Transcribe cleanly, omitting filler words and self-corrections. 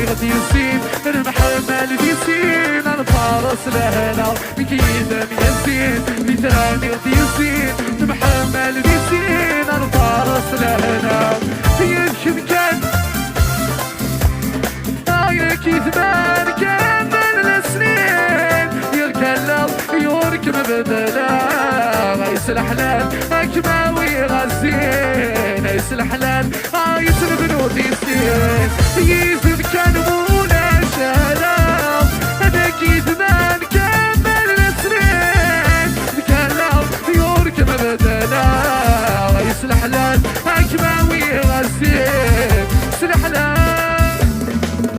تراني غدي يسين المحمل يسين الفارس لهنا بكيدا يسين تراني غدي يسين المحمل يسين الفارس لهنا يمشي كان كيثمان كان من السنين يركلم يوركم بدلا غيس الحلال اكماوي غزين غيس الحلال عايز البنود يسين يثب كان مولا شلام انا كيثمان كان من السنين يركلم يوركم بدلا غيس الحلال اكماوي